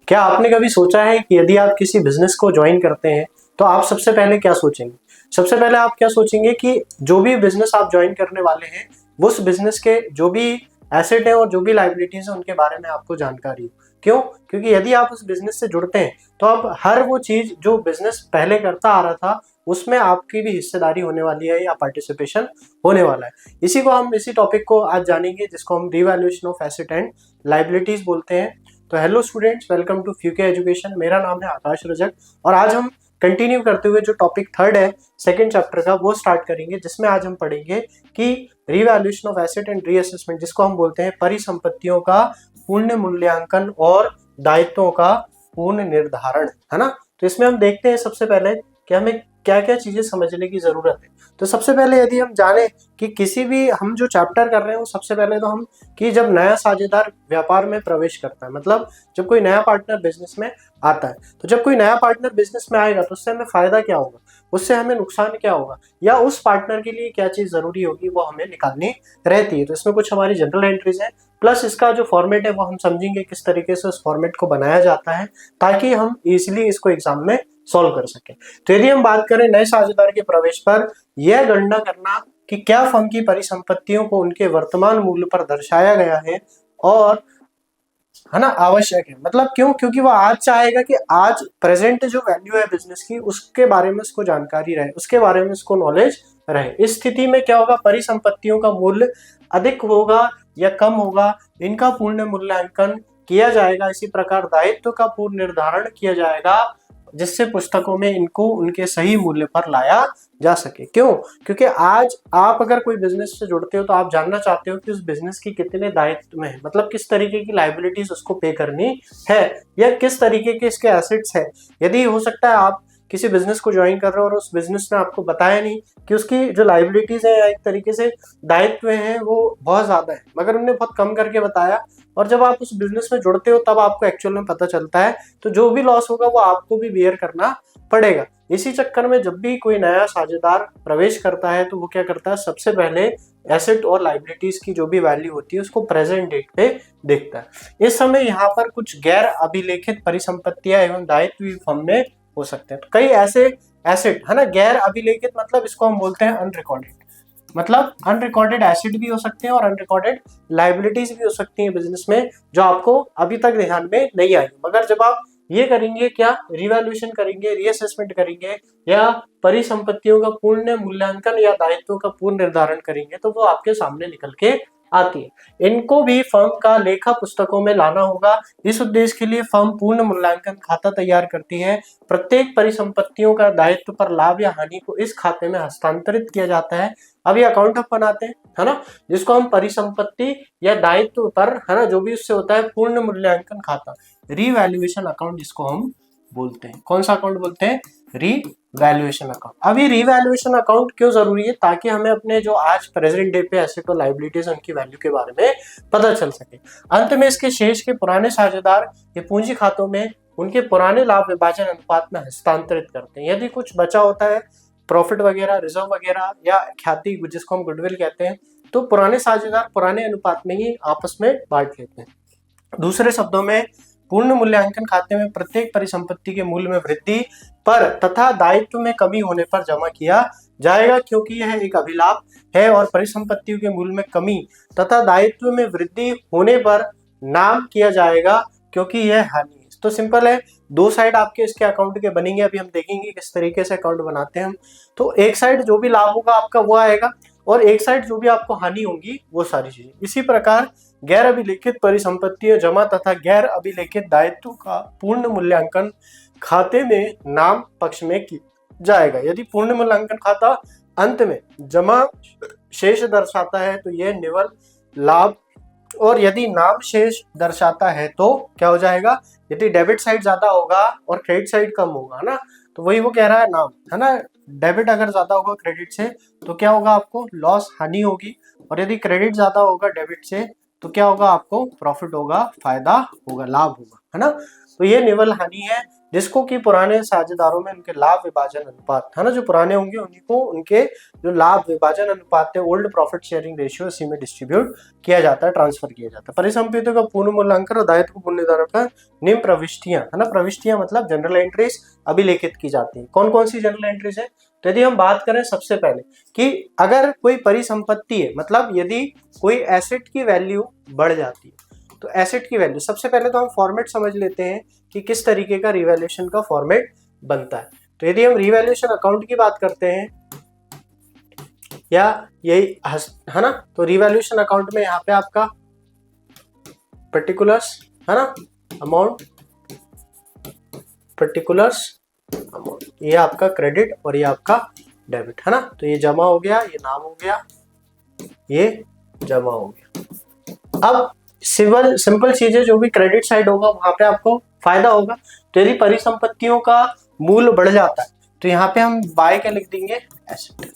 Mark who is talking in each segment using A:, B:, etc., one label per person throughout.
A: क्या आपने कभी सोचा है कि यदि आप किसी बिजनेस को ज्वाइन करते हैं तो आप सबसे पहले क्या सोचेंगे? सबसे पहले आप क्या सोचेंगे कि जो भी बिजनेस आप ज्वाइन करने वाले हैं वो उस बिजनेस के जो भी एसेट है और जो भी लायबिलिटीज है उनके बारे में आपको जानकारी हो। क्यों? क्योंकि यदि आप उस बिजनेस से जुड़ते हैं तो अब हर वो चीज जो बिजनेस पहले करता आ रहा था उसमें आपकी भी हिस्सेदारी होने वाली है या पार्टिसिपेशन होने वाला है। इसी टॉपिक को आज जानेंगे जिसको हम revaluation of asset and liabilities बोलते हैं। तो हेलो स्टूडेंट्स, वेलकम टू फ्यूके एजुकेशन। मेरा नाम है आकाश रजक और आज हम कंटिन्यू करते हुए जो टॉपिक थर्ड है सेकंड चैप्टर का वो स्टार्ट करेंगे, जिसमें आज हम पढ़ेंगे कि revaluation of asset and reassessment, जिसको हम बोलते हैं परिसंपत्तियों का पूर्ण मूल्यांकन और दायित्वों का पूर्ण निर्धारण, है ना। तो इसमें हम देखते हैं सबसे पहले कि हमें क्या क्या चीजें समझने की जरूरत है। तो सबसे पहले यदि हम जाने कि किसी भी हम जो चैप्टर कर रहे हैं वो सबसे पहले तो हम कि जब नया साझेदार व्यापार में प्रवेश करता है, मतलब जब कोई नया पार्टनर बिजनेस में आता है, तो जब कोई नया पार्टनर बिजनेस में आएगा तो उससे हमें फायदा क्या होगा, उससे हमें नुकसान क्या होगा, या उस पार्टनर के लिए क्या चीज जरूरी होगी वो हमें निकालनी रहती है। तो इसमें कुछ हमारी जनरल एंट्रीज है, प्लस इसका जो फॉर्मेट है वो हम समझेंगे किस तरीके से उस फॉर्मेट को बनाया जाता है ताकि हम इजिली इसको एग्जाम में सॉल्व कर सके। तो यदि हम बात करें नए साझेदार के प्रवेश पर, यह गणना करना कि क्या फर्म की परिसंपत्तियों को उनके वर्तमान मूल्य पर दर्शाया गया है और है ना आवश्यक है। मतलब क्यों? क्योंकि वो आज चाहेगा कि आज प्रेजेंट जो वैल्यू है बिजनेस की उसके बारे में उसको जानकारी रहे, उसके बारे में उसको नॉलेज रहे। इस स्थिति में क्या होगा, परिसंपत्तियों का मूल्य अधिक होगा या कम होगा, इनका पूर्ण मूल्यांकन किया जाएगा। इसी प्रकार दायित्व का पूर्ण निर्धारण किया जाएगा जिससे पुस्तकों में इनको उनके सही मूल्य पर लाया जा सके। क्यों? क्योंकि आज आप अगर कोई बिजनेस से जुड़ते हो तो आप जानना चाहते हो कि उस बिजनेस की कितने दायित्व में है, मतलब किस तरीके की लायबिलिटीज उसको पे करनी है या किस तरीके के इसके एसेट्स है। यदि हो सकता है आप किसी बिजनेस को ज्वाइन कर रहे हो और उस बिजनेस ने आपको बताया नहीं कि उसकी जो लायबिलिटीज है या एक तरीके से दायित्व हैं वो बहुत ज्यादा है, मगर उन्होंने बहुत कम करके बताया, और जब आप उस बिजनेस में जुड़ते हो तब आपको एक्चुअल में पता चलता है, तो जो भी लॉस होगा वो आपको भी बेयर करना पड़ेगा। इसी चक्कर में जब भी कोई नया साझेदार प्रवेश करता है तो वो क्या करता है, सबसे पहले एसेट और लायबिलिटीज की जो भी वैल्यू होती है उसको प्रेजेंट डेट पे देखता है। इस समय यहाँ पर कुछ गैर अभिलेखित परिसंपत्तियां एवं दायित्व भी फर्म में हो सकते हैं। तो कई ऐसे एसेट है ना, गैर अभिलेखित मतलब इसको हम बोलते हैं अनरिकॉर्डेड, मतलब अनरिकॉर्डेड एसेट भी हो सकते हैं और अनरिकॉर्डेड लायबिलिटीज भी हो सकती हैं बिजनेस में, जो आपको अभी तक ध्यान में नहीं आई। मगर जब आप ये करेंगे, क्या रिवैल्यूएशन करेंगे, रीअसेसमेंट करेंगे या परिसंपत्तियों का पूर्ण मूल्यांकन या दायित्वों का पूर्ण निर्धारण करेंगे, तो वो आपके सामने निकल के आती है। इनको भी फर्म का लेखा पुस्तकों में लाना होगा। इस उद्देश्य के लिए फर्म पूर्ण मूल्यांकन खाता तैयार करती है। प्रत्येक परिसंपत्तियों का दायित्व पर लाभ या हानि को इस खाते में हस्तांतरित किया जाता है। अभी अकाउंट हम बनाते हैं, है ना, जिसको हम परिसंपत्ति या दायित्व पर, है ना, जो भी उससे होता है पूर्ण मूल्यांकन खाता, रिवैल्यूएशन अकाउंट जिसको हम बोलते हैं। कौन सा अकाउंट बोलते हैं? Revaluation account. अभी रिवैल्यूएशन अकाउंट क्यों जरूरी है? ताकि हमें अपने जो आज प्रेजेंट डे पे एसेट और लायबिलिटीज उनकी वैल्यू के बारे में पता चल सके। अंत में इसके शेष के पुराने साझेदार ये पूंजी खातों में उनके पुराने लाभ विभाजन अनुपात में हस्तांतरित करते हैं। यदि कुछ बचा होता है, प्रॉफिट वगैरह, रिजर्व वगैरह या ख्याति जिसको हम गुडविल कहते हैं, तो पुराने साझेदार पुराने अनुपात में ही आपस में बांट लेते हैं। दूसरे शब्दों में पूर्ण मूल्यांकन खाते में प्रत्येक परिसंपत्ति के मूल्य में वृद्धि पर तथा दायित्व में कमी होने पर जमा किया जाएगा, क्योंकि यह एक अभिलाभ है, और परिसंपत्तियों के मूल्य में कमी तथा दायित्व में वृद्धि होने पर नाम किया जाएगा क्योंकि यह हानि है। तो सिंपल है, दो साइड आपके इसके अकाउंट के बनेंगे। अभी हम देखेंगे किस तरीके से अकाउंट बनाते हैं हम। तो एक साइड जो भी लाभ होगा आपका वो आएगा, और एक साइड जो भी आपको हानि होगी वो सारी चीजें। इसी प्रकार गैर अभिलेखित परिसंपत्तियों जमा तथा गैर अभिलेखित दायित्व का पूर्ण मूल्यांकन खाते में नाम पक्ष में किया जाएगा। यदि पूर्ण मूल्यांकन खाता अंत में जमा शेष दर्शाता है तो यह निवल लाभ, और यदि नाम शेष दर्शाता है तो क्या हो जाएगा, यदि डेबिट साइड ज्यादा होगा और क्रेडिट साइड कम होगा ना, तो वही वो कह रहा है नाम, है ना। डेबिट अगर ज्यादा होगा क्रेडिट से तो क्या होगा, आपको लॉस हानि होगी, और यदि क्रेडिट ज्यादा होगा डेबिट से तो क्या होगा, आपको प्रॉफिट होगा, फायदा होगा, लाभ होगा, है ना। तो ये निवल हानि है। जिसको कि पुराने साझेदारों में उनके लाभ विभाजन अनुपात है ना, जो पुराने होंगे उन्हीं को उनके जो लाभ विभाजन अनुपात है, ओल्ड प्रॉफिट शेयरिंग रेशियो, इसी में डिस्ट्रीब्यूट किया जाता है, ट्रांसफर किया जाता है। परिसंपत्तियों का पूर्ण मूल्यांकन और दायित्व पूर्ण निर्धारण का निम्न प्रविष्टियां है ना, प्रविष्टियां मतलब जनरल एंट्रीज अभिलेखित की जाती है। कौन कौन सी जनरल एंट्रीज है? तो यदि हम बात करें सबसे पहले कि अगर कोई परिसंपत्ति है, मतलब यदि कोई एसेट की वैल्यू बढ़ जाती है, तो एसेट की वैल्यू, सबसे पहले तो हम फॉर्मेट समझ लेते हैं कि किस तरीके का रिवैल्यूएशन का फॉर्मेट बनता है। तो यदि हम रिवैल्यूएशन अकाउंट की बात करते हैं या यही है ना, तो रिवैल्यूएशन अकाउंट में यहाँ पे आपका पर्टिकुलर्स है ना, अमाउंट, पर्टिकुलर्स अमाउंट, ये आपका क्रेडिट और ये आपका डेबिट है ना। तो ये जमा हो गया, ये नाम हो गया, ये जमा हो गया। अब सिंपल चीजें, जो भी क्रेडिट साइड होगा वहां पे आपको फायदा होगा। तो यदि परिसंपत्तियों का मूल्य बढ़ जाता है तो यहाँ पे हम बाय क्या लिख देंगे? एसेट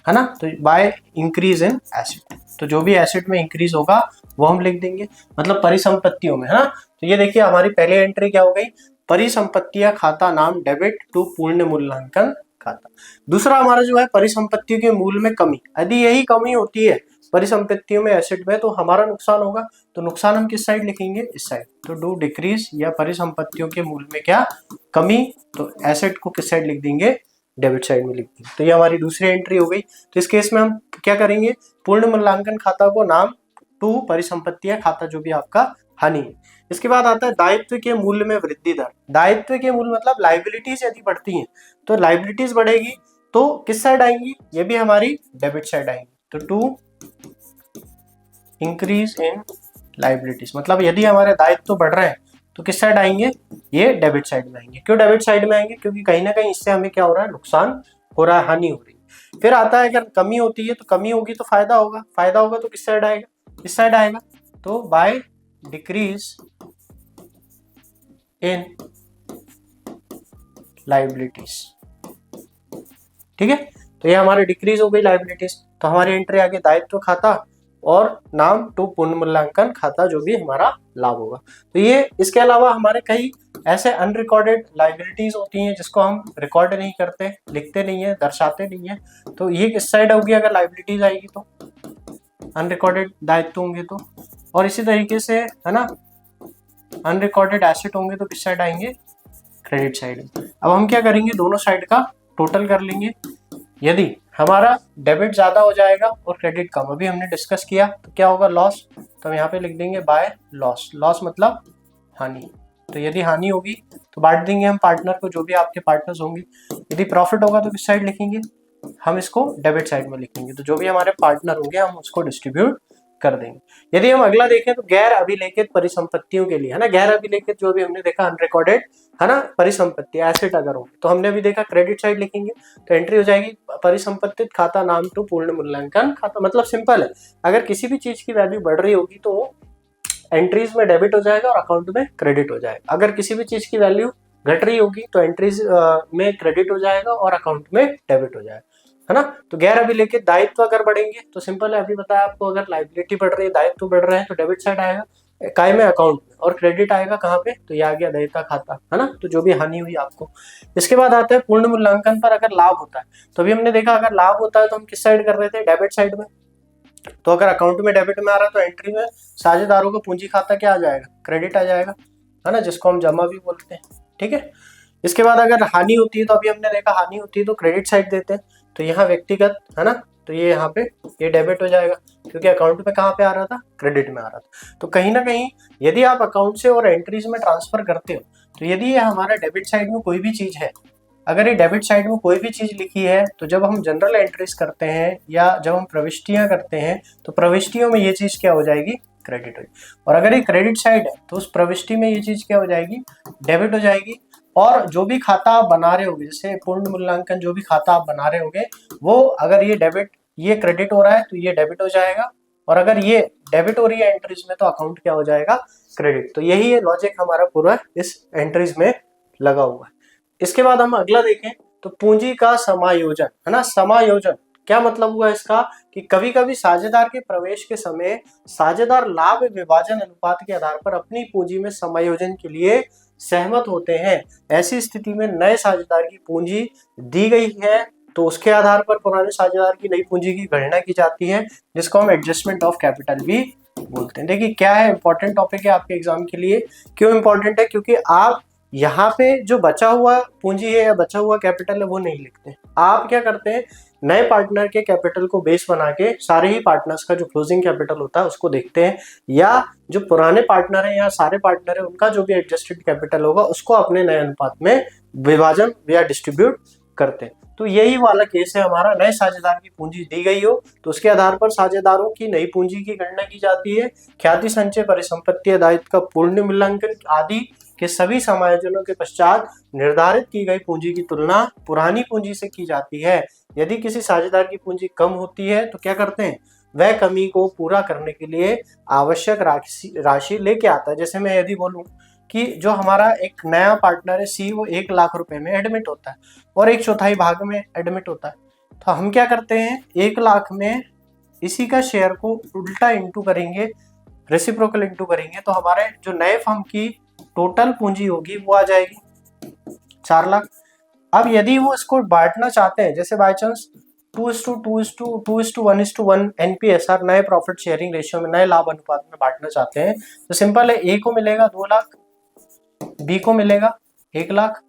A: है ना। तो बाय इंक्रीज इन एसेट, तो जो भी एसेट में इंक्रीज होगा वो हम लिख देंगे, मतलब परिसंपत्तियों में है ना। तो ये देखिए हमारी पहली एंट्री क्या हो गई? परिसंपत्तियां खाता नाम डेबिट टू पूर्ण मूल्यांकन खाता। दूसरा हमारा जो है परिसंपत्तियों के मूल्य में कमी, यदि यही कमी होती है परिसंपत्तियों में, एसेट में, तो हमारा नुकसान होगा। तो नुकसान हम किस साइड लिखेंगे? इस साइड। तो डू डिक्रीज या परिसंपत्तियों के मूल्य में क्या कमी, तो एसेट को किस साइड लिख देंगे? डेबिट साइड में लिख देंगे। तो ये हमारी दूसरी एंट्री हो गई। तो इस केस में हम क्या करेंगे? पूर्ण मूल्यांकन खाता को नाम टू परिसंपत्तियां खाता जो भी आपका हानि है। इसके बाद आता है दायित्व के मूल्य में वृद्धि दर। दायित्व के मूल्य मतलब लाइबिलिटीज यदि बढ़ती हैं, तो लाइबिलिटीज बढ़ेगी तो किस साइड आएंगी? ये भी हमारी डेबिट साइड आएंगी। तो टू इंक्रीज इन लाइबिलिटीज, मतलब यदि हमारे दायित्व बढ़ रहे हैं तो किस साइड आएंगे? ये डेबिट साइड में आएंगे। क्यों डेबिट साइड में आएंगे? क्योंकि कहीं ना कहीं इससे हमें क्या हो रहा है? नुकसान हो रहा है, हानि हो रही है। फिर आता है अगर कमी होती है, तो कमी होगी तो फायदा होगा, फायदा होगा तो किस साइड आएगा? इस साइड आएगा। तो बाय डिक्रीज इन लाइबिलिटीज, ठीक है। तो ये हमारे डिक्रीज हो गई लाइबिलिटीज। तो हमारी एंट्री आ गई दायित्व खाता और नाम टू पूर्ण मूल्यांकन खाता जो भी हमारा लाभ होगा। तो ये, इसके अलावा हमारे कई ऐसे अनरिकॉर्डेड लाइबिलिटीज होती हैं जिसको हम रिकॉर्ड नहीं करते, लिखते नहीं है, दर्शाते नहीं है। तो ये किस साइड होगी? अगर लाइबिलिटीज आएगी तो अनरिकॉर्डेड दायित्व होंगे तो, और इसी तरीके से है ना अनरिकॉर्डेड एसेट होंगे तो किस साइड आएंगे? Credit side. अब हम क्या करेंगे? दोनों साइड का टोटल कर लेंगे। यदि हमारा डेबिट ज्यादा हो जाएगा और क्रेडिट कम, अभी हमने डिस्कस किया, तो क्या होगा? लॉस। तो हम यहाँ पे लिख देंगे बाय लॉस। लॉस मतलब हानि। तो यदि हानि होगी तो बांट देंगे हम पार्टनर को, जो भी आपके पार्टनर्स होंगे। यदि प्रॉफिट होगा तो किस साइड लिखेंगे? हम इसको डेबिट साइड में लिखेंगे। तो जो भी हमारे पार्टनर होंगे हम उसको डिस्ट्रीब्यूट कर देंगे। यदि हम अगला देखें तो गैर अभिलेखित परिसंपत्तियों के लिए है ना, गैर अभिलेखित जो भी हमने देखा अनरिकॉर्डेड है ना परिसंपत्ति, एसेट अगर हो, तो हमने अभी देखा क्रेडिट साइड लिखेंगे। तो एंट्री हो जाएगी परिसंपत्ति खाता नाम टू पूर्ण मूल्यांकन खाता। मतलब सिंपल है, अगर किसी भी चीज की वैल्यू बढ़ रही होगी तो एंट्रीज में डेबिट हो जाएगा और अकाउंट में क्रेडिट हो जाएगा। अगर किसी भी चीज की वैल्यू घट रही होगी तो एंट्रीज में क्रेडिट हो जाएगा और अकाउंट में डेबिट हो जाएगा, है ना। तो गैर अभिलेखित दायित्व अगर बढ़ेंगे तो सिंपल है, अभी बताया आपको, अगर लाइबिलिटी बढ़ रही है, दायित्व बढ़ रहे हैं तो डेबिट साइड आएगा काय में? अकाउंट में। और क्रेडिट आएगा कहाँ पे? तो ये आ गया देयता खाता, है ना। तो जो भी हानि हुई आपको। इसके बाद आता है पूर्ण मूल्यांकन पर अगर लाभ होता है। तो अभी हमने देखा अगर लाभ होता है तो हम किस साइड कर रहे थे? डेबिट साइड में। तो अगर अकाउंट में डेबिट में आ रहा है तो एंट्री में साझेदारों को पूंजी खाता क्या आ जाएगा? क्रेडिट आ जाएगा, है ना, जिसको हम जमा भी बोलते हैं, ठीक है। इसके बाद अगर हानि होती है तो अभी हमने देखा हानि होती है तो क्रेडिट साइड देते हैं। तो यहाँ व्यक्तिगत है ना, तो ये यहाँ पे ये डेबिट हो जाएगा क्योंकि अकाउंट में कहाँ पे आ रहा था? क्रेडिट में आ रहा था। तो कहीं ना कहीं यदि आप अकाउंट से और एंट्रीज में ट्रांसफर करते हो, तो यदि ये हमारा डेबिट साइड में कोई भी चीज है, अगर ये डेबिट साइड में कोई भी चीज लिखी है, तो जब हम जनरल एंट्रीज करते हैं या जब हम प्रविष्टियां करते हैं तो प्रविष्टियों में ये चीज क्या हो जाएगी? क्रेडिट हो जाएगी। और अगर ये क्रेडिट साइड है तो उस प्रविष्टि में ये चीज क्या हो जाएगी? डेबिट हो जाएगी। और जो भी खाता आप बना रहे होगे, जैसे पूर्ण मूल्यांकन जो भी खाता आप बना रहे होगे, वो अगर ये डेबिट, ये क्रेडिट हो रहा है तो ये डेबिट हो जाएगा, और अगर ये डेबिट हो रही है एंट्रीज में तो अकाउंट क्या हो जाएगा? क्रेडिट। तो यही है लॉजिक हमारा पूरा इस एंट्रीज में लगा हुआ है। इसके बाद हम अगला देखें तो पूंजी का समायोजन, है ना। समायोजन क्या मतलब हुआ इसका? कि कभी कभी साझेदार के प्रवेश के समय साझेदार लाभ विभाजन अनुपात के आधार पर अपनी पूंजी में समायोजन के लिए सहमत होते हैं, ऐसी स्थिति में नए साझेदार की पूंजी दी गई है तो उसके आधार पर पुराने साझेदार की नई पूंजी की गणना की जाती है, जिसको हम एडजस्टमेंट ऑफ कैपिटल भी बोलते हैं। देखिए क्या है, इंपॉर्टेंट टॉपिक है आपके एग्जाम के लिए। क्यों इंपॉर्टेंट है? क्योंकि आप यहाँ पे जो बचा हुआ पूंजी है या बचा हुआ कैपिटल है वो नहीं लिखते। आप क्या करते हैं, नए पार्टनर के कैपिटल को बेस बना के सारे ही पार्टनर्स का जो क्लोजिंग कैपिटल होता है उसको देखते हैं, या जो पुराने पार्टनर है या सारे पार्टनर है उनका जो भी एडजस्टेड कैपिटल होगा उसको अपने नए अनुपात में विभाजन या डिस्ट्रीब्यूट करते हैं। तो यही वाला केस है हमारा, नए साझेदार की पूंजी दी गई हो तो उसके आधार पर साझेदारों की नई पूंजी की गणना की जाती है। ख्याति संचय, परिसंपत्ति, दायित्व का पूर्ण मूल्यांकन आदि के सभी समायोजनों के पश्चात निर्धारित की गई पूंजी की तुलना पुरानी पूंजी से की जाती है। यदि किसी साझेदार की पूंजी कम होती है तो क्या करते हैं, वह कमी को पूरा करने के लिए आवश्यक राशि लेके आता है। जैसे मैं यदि बोलूं कि जो हमारा एक नया पार्टनर है सी, वो 1 लाख रुपए में एडमिट होता है और 1/4 भाग में एडमिट होता है, तो हम क्या करते हैं, 1 लाख में इसी का शेयर को उल्टा इंटू करेंगे, रेसिप्रोकल इंटू करेंगे, तो हमारे जो नए फर्म की टोटल पूंजी होगी वो आ जाएगी 4 लाख। अब यदि वो इसको बांटना चाहते हैं, जैसे बाई चांस 2:1 NPSR नए प्रॉफिट शेयरिंग रेशियो में, नए लाभ अनुपात में बांटना चाहते हैं, तो सिंपल है, ए को मिलेगा 2 लाख, बी को मिलेगा 1 लाख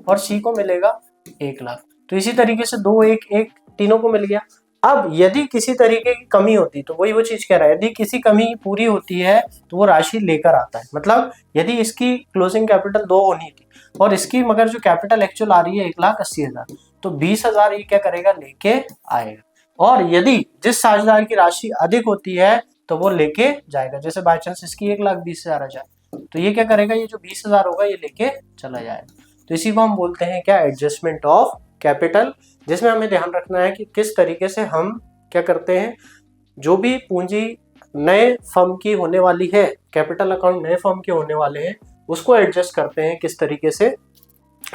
A: और सी को मिलेगा 1 लाख। तो इसी तरीके से 2, 1, 1 तीनों को मिल गया। अब यदि किसी तरीके की कमी होती, तो वही वो चीज कह रहा है, यदि किसी कमी पूरी होती है तो वो राशि लेकर आता है। मतलब यदि इसकी क्लोजिंग कैपिटल 2 होनी थी और इसकी मगर जो कैपिटल एक्चुअल आ रही है 1,80,000, तो 20,000 ये क्या करेगा, लेके आएगा। और यदि जिस साझेदार की राशि अधिक होती है तो वो लेके जाएगा, जैसे बाई चांस इसकी 1,20,000 आ जाए तो ये क्या करेगा, ये जो 20,000 होगा ये लेके चला जाएगा। तो इसी को हम बोलते हैं क्या, एडजस्टमेंट ऑफ कैपिटल, जिसमें हमें ध्यान रखना है कि किस तरीके से हम क्या करते हैं, जो भी पूंजी नए फर्म की होने वाली है, कैपिटल अकाउंट नए फर्म के होने वाले हैं, उसको एडजस्ट करते हैं किस तरीके से,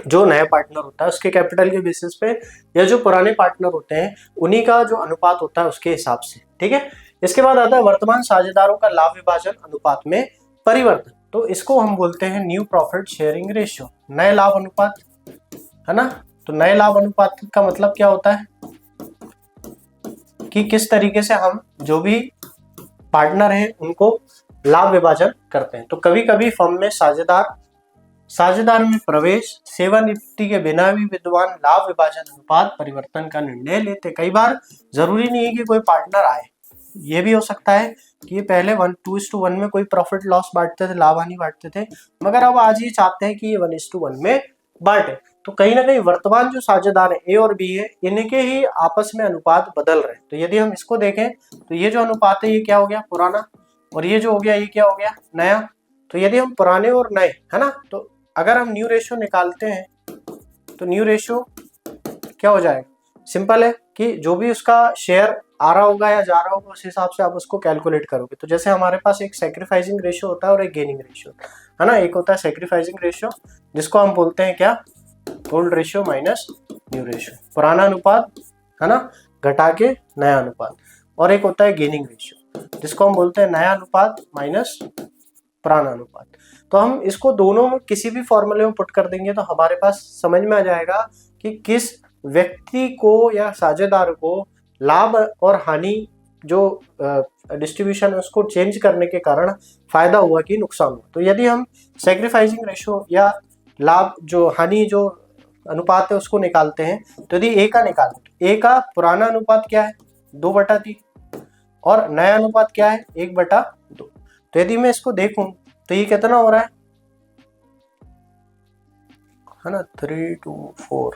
A: जो नया पार्टनर होता है उसके कैपिटल के बेसिस पे, या जो पुराने पार्टनर होते हैं उन्हीं का जो अनुपात होता है उसके हिसाब से। ठीक है, इसके बाद आता है वर्तमान साझेदारों का लाभ विभाजन अनुपात में परिवर्तन। तो इसको हम बोलते हैं न्यू प्रॉफिट शेयरिंग रेशियो, नए लाभ अनुपात, है ना। तो नए लाभ अनुपात का मतलब क्या होता है कि किस तरीके से हम जो भी पार्टनर हैं उनको लाभ विभाजन करते हैं। तो कभी कभी फर्म में साझेदार में प्रवेश, सेवानिवृत्ति के बिना भी विद्यमान लाभ विभाजन अनुपात परिवर्तन का निर्णय लेते। कई बार जरूरी नहीं है कि कोई पार्टनर आए, ये भी हो सकता है कि ये पहले 1:1 में कोई प्रॉफिट लॉस बांटते थे, लाभ हानि बांटते थे, मगर अब आज ये चाहते हैं कि ये 1:1 में बांटे। तो कहीं ना कहीं वर्तमान जो साझेदार है ए और बी है, इनके ही आपस में अनुपात बदल रहे हैं। तो यदि हम इसको देखें तो ये जो अनुपात है ये क्या हो गया, पुराना, और ये जो हो गया ये क्या हो गया, नया। तो यदि हम पुराने और नए, है ना, तो अगर हम न्यू रेशियो निकालते हैं तो न्यू रेशियो क्या हो जाएगा, सिंपल है कि जो भी उसका शेयर आ रहा होगा या जा रहा होगा उस हिसाब से आप उसको कैलकुलेट करोगे। तो जैसे हमारे पास एक सैक्रिफाइसिंग रेशियो होता है और एक गेनिंग रेशियो, है ना। एक होता है सैक्रिफाइसिंग रेशियो जिसको हम बोलते हैं क्या, old ratio minus new ratio, पुराना अनुपात, है ना, घटा के नया अनुपात। और एक होता है गेनिंग रेशियो जिसको हम बोलते हैं नया अनुपात माइनस पुराना अनुपात। तो हम इसको दोनों में किसी भी फॉर्मूले में पुट कर देंगे तो हमारे पास समझ में आ जाएगा कि किस व्यक्ति को या साझेदार को लाभ और हानि जो डिस्ट्रीब्यूशन है उसको चेंज करने के कारण फायदा हुआ कि नुकसान हुआ। तो यदि हम सैक्रिफाइसिंग रेशियो या लाभ जो हानि जो अनुपात है उसको निकालते हैं, तो यदि ए का निकालें, ए का पुराना अनुपात क्या है 2/3 और नया अनुपात क्या है 1/2। तो यदि मैं इसको देखूं तो ये कितना हो रहा है ना, 3/4, 4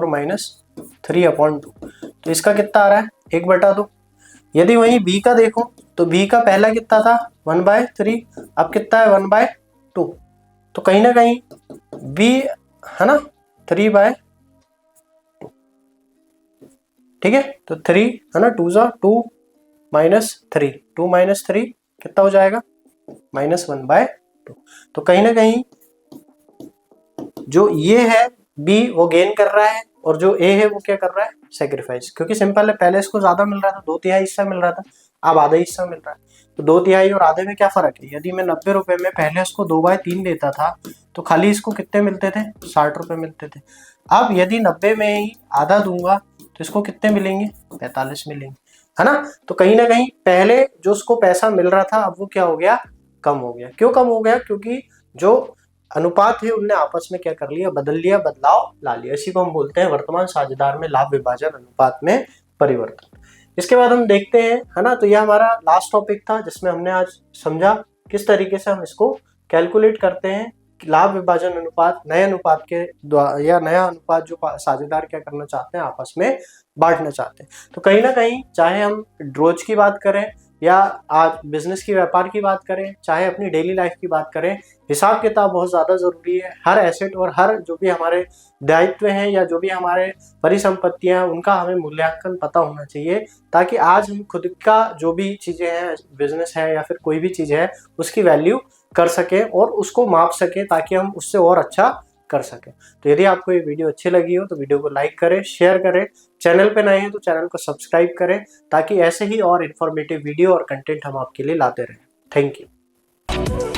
A: - 3/2, तो इसका कितना आ रहा है 1/2। यदि वहीं बी का देखो तो बी का पहला कितना था 1/3, अब कितना है 1/2। तो कहीं ना कहीं बी, है ना, 3/2, ठीक है। तो 3, है ना, 2 × 2 - 3, 2 - 3 कितना हो जाएगा -1/2। तो कहीं ना कहीं जो ये है बी वो गेन कर रहा है और जो ए है वो क्या कर रहा है, सेक्रीफाइस। क्योंकि सिंपल है, पहले इसको ज्यादा मिल रहा था, 2/3 हिस्सा मिल रहा था, अब आधा हिस्सा मिल रहा है। तो 2/3 और आधे में क्या फर्क है? यदि मैं 90 रुपए में पहले इसको 2/3 देता था तो खाली इसको कितने मिलते थे? 60 रुपए मिलते थे। अब यदि 90 में ही आधा दूंगा तो इसको कितने मिलेंगे? 45 मिलेंगे, है ना। तो कहीं ना कहीं पहले जो उसको पैसा मिल रहा था अब वो क्या हो गया? कम हो गया। क्यों कम हो गया? क्योंकि जो अनुपात है उनने आपस में क्या कर लिया? बदल लिया, बदलाव ला लिया। इसी को हम बोलते हैं वर्तमान साझेदार में लाभ विभाजन अनुपात में परिवर्तन। इसके बाद हम देखते हैं, है ना। तो यह हमारा लास्ट टॉपिक था जिसमें हमने आज समझा किस तरीके से हम इसको कैलकुलेट करते हैं कि लाभ विभाजन अनुपात नए अनुपात के द्वारा, या नया अनुपात जो साझेदार क्या करना चाहते हैं आपस में बांटना चाहते हैं। तो कहीं ना कहीं चाहे हम रोज की बात करें या आज बिजनेस की, व्यापार की बात करें, चाहे अपनी डेली लाइफ की बात करें, हिसाब किताब बहुत ज्यादा जरूरी है। हर एसेट और हर जो भी हमारे दायित्व हैं या जो भी हमारे परिसंपत्तियां हैं उनका हमें मूल्यांकन पता होना चाहिए, ताकि आज हम खुद का जो भी चीजें हैं, बिजनेस है या फिर कोई भी चीज है, उसकी वैल्यू कर सके और उसको माप सके, ताकि हम उससे और अच्छा कर सके। तो यदि आपको ये वीडियो अच्छी लगी हो तो वीडियो को लाइक करें, शेयर करें, चैनल पे नए हैं तो चैनल को सब्सक्राइब करें, ताकि ऐसे ही और इन्फॉर्मेटिव वीडियो और कंटेंट हम आपके लिए लाते रहें। Thank you.